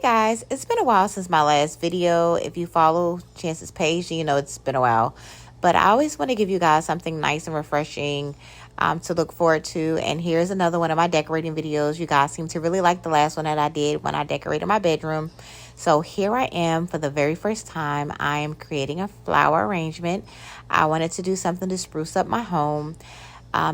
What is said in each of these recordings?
Guys, it's been a while since my last video. If you follow Chance's page, you know it's been a while. But I always want to give you guys something nice and refreshing to look forward to. And here's another one of my decorating videos. You guys seem to really like the last one that I did when I decorated my bedroom. So here I am for the very first time. I am creating a flower arrangement. I wanted to do something to spruce up my home.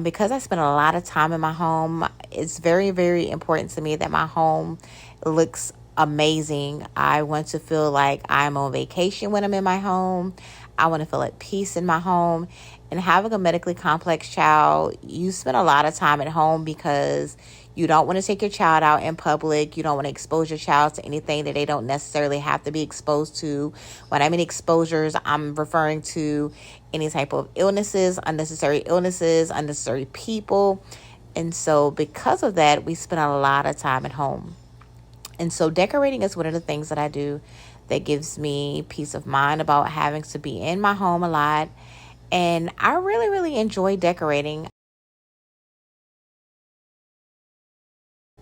Because I spend a lot of time in my home, it's very, very important to me that my home looks amazing. I want to feel like I'm on vacation when I'm in my home. I want to feel at peace in my home. And having a medically complex child, you spend a lot of time at home because you don't want to take your child out in public. You don't want to expose your child to anything that they don't necessarily have to be exposed to. When I mean exposures, I'm referring to any type of illnesses, unnecessary people. And so because of that, we spend a lot of time at home. And so decorating is one of the things that I do that gives me peace of mind about having to be in my home a lot. And I really, really enjoy decorating.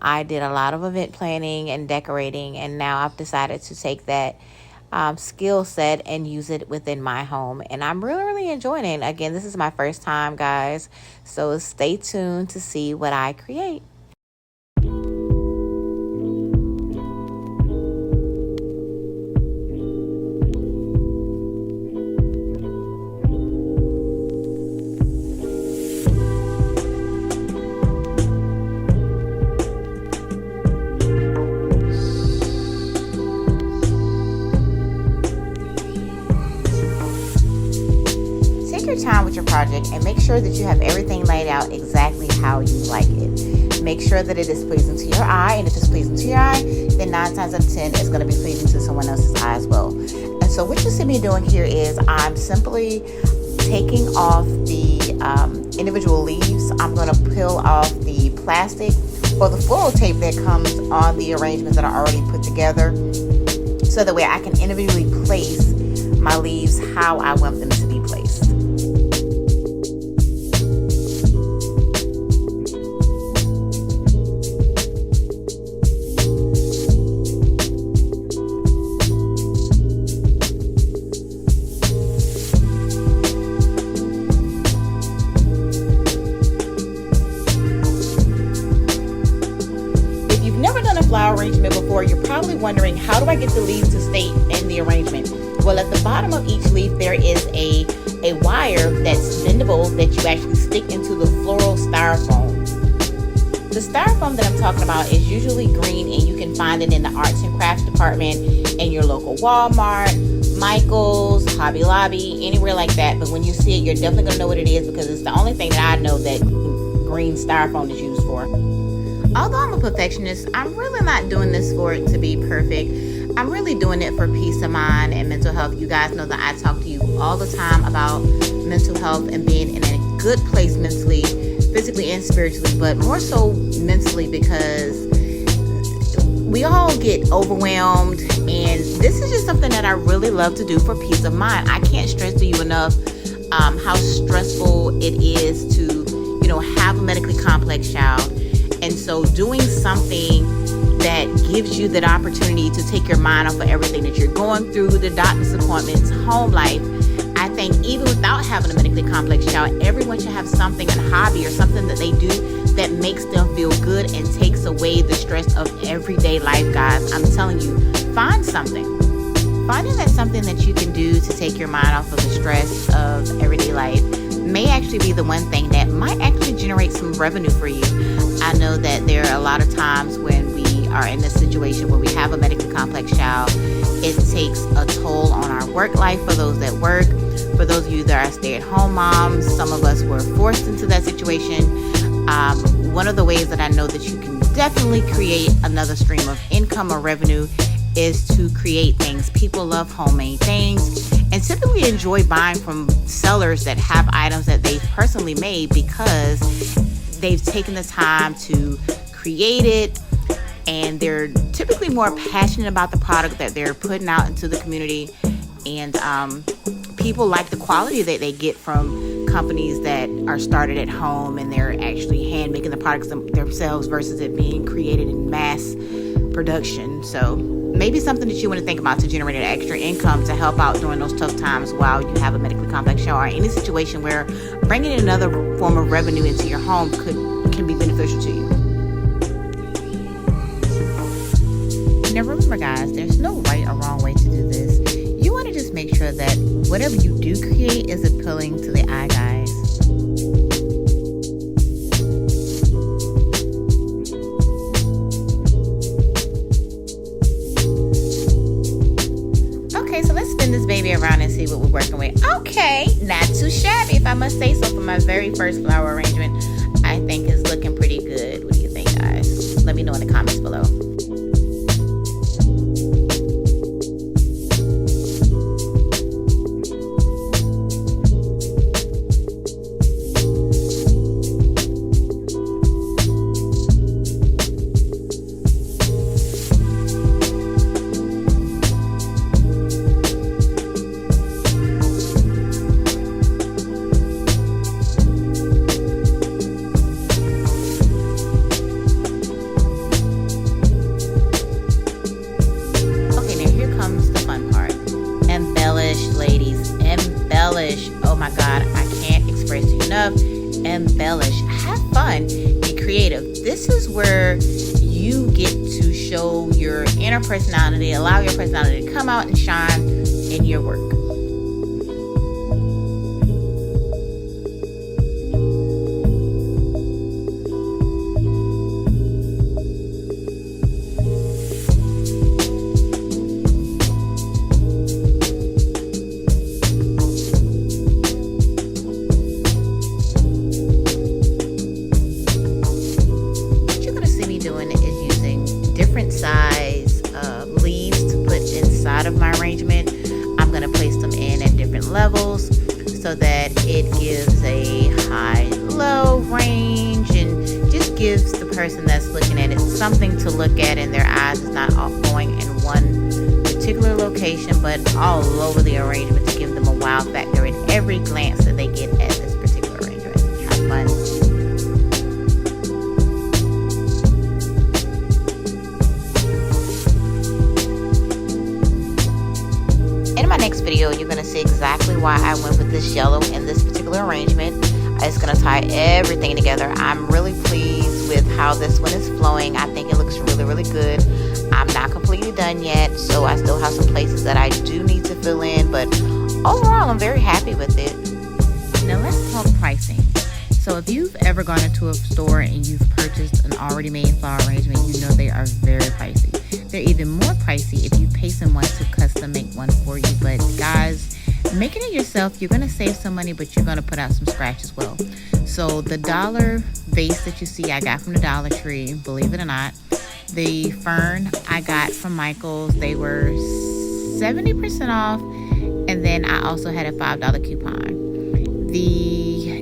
I did a lot of event planning and decorating, and now I've decided to take that skill set and use it within my home. And I'm really, really enjoying it. Again, this is my first time, guys. So stay tuned to see what I create. Your time with your project and make sure that you have everything laid out exactly how you like it. Make sure that it is pleasing to your eye, and if it's pleasing to your eye, then 9 times out of 10 it's going to be pleasing to someone else's eye as well. And so what you see me doing here is I'm simply taking off the individual leaves. I'm going to peel off the plastic or the floral tape that comes on the arrangements that are already put together, so that way I can individually place my leaves how I want them to be placed. Flower arrangement before, you're probably wondering, how do I get the leaves to stay in the arrangement? Well, at the bottom of each leaf there is a wire that's bendable that you actually stick into the floral styrofoam. The styrofoam that I'm talking about is usually green, and you can find it in the arts and crafts department in your local Walmart, Michael's, Hobby Lobby, anywhere like that. But when you see it, you're definitely going to know what it is, because it's the only thing that I know that green styrofoam is used for. Although I'm a perfectionist, I'm really not doing this for it to be perfect. I'm really doing it for peace of mind and mental health. You guys know that I talk to you all the time about mental health and being in a good place mentally, physically and spiritually, but more so mentally, because we all get overwhelmed, and this is just something that I really love to do for peace of mind. I can't stress to you enough how stressful it is to, have a medically complex child. And so doing something that gives you that opportunity to take your mind off of everything that you're going through, the doctor's appointments, home life, I think even without having a medically complex child, everyone should have something, a hobby or something that they do that makes them feel good and takes away the stress of everyday life, guys. I'm telling you, find something. Finding that something that you can do to take your mind off of the stress of everyday life may actually be the one thing that might actually generate some revenue for you. I know that there are a lot of times when we are in this situation where we have a medically complex child, it takes a toll on our work life for those that work. For those of you that are stay-at-home moms, some of us were forced into that situation. One of the ways that I know that you can definitely create another stream of income or revenue is to create things. People love homemade things and typically enjoy buying from sellers that have items that they've personally made, because they've taken the time to create it, and they're typically more passionate about the product that they're putting out into the community. And people like the quality that they get from companies that are started at home and they're actually hand making the products themselves versus it being created in mass production. So maybe something that you want to think about to generate an extra income to help out during those tough times while you have a medically complex shower, or any situation where bringing another form of revenue into your home can be beneficial to you. Now remember guys, there's no right or wrong way to do this. You want to just make sure that whatever you do create is appealing to the eye, guys. Okay, so let's spin this baby around and see what we're working with. Okay, not too shabby if I must say so for my very first flower arrangement. I think it's looking pretty good. What do you think, guys? Let me know in the comments below. Oh my god, I can't express to you enough. Embellish, have fun, be creative. This is where you get to show your inner personality, allow your personality to come out and shine in your work. Size leaves to put inside of my arrangement. I'm going to place them in at different levels so that it gives a high-low range and just gives the person that's looking at it something to look at, and their eyes is not all going in one particular location but all over the arrangement to give them a wow factor in every glance that they get at this particular arrangement. Have fun. Next video, you're going to see exactly why I went with this yellow in this particular arrangement. It's going to tie everything together. I'm really pleased with how this one is flowing. I think it looks really, really good. I'm not completely done yet, so I still have some places that I do need to fill in, but overall, I'm very happy with it. Now let's talk pricing. So if you've ever gone into a store and you've purchased an already made flower arrangement, you know they are very pricey. They're even more pricey if you pay someone to custom make one for you. But guys, making it yourself, you're going to save some money, but you're going to put out some scratch as well. So the dollar vase that you see, I got from the Dollar Tree, believe it or not. The fern I got from Michael's. They were 70% off. And then I also had a $5 coupon. The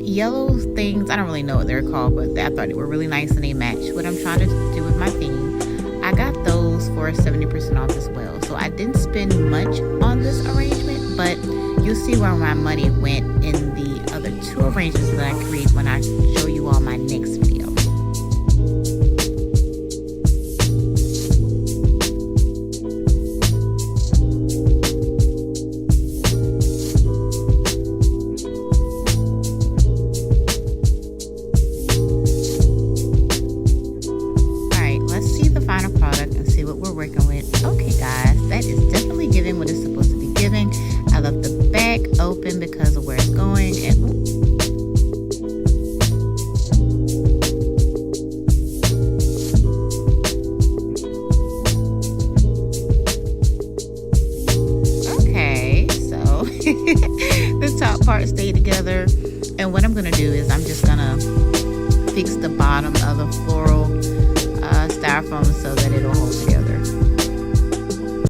yellow things, I don't really know what they're called, but I thought they were really nice and they match what I'm trying to do with my theme. I got those for 70% off as well. So I didn't spend much on this arrangement, but you'll see where my money went in the other two arrangements that I create when I show you all my next video. Open because of where it's going, and okay, so the top part stayed together, and what I'm gonna do is I'm just gonna fix the bottom of the floral styrofoam so that it'll hold together.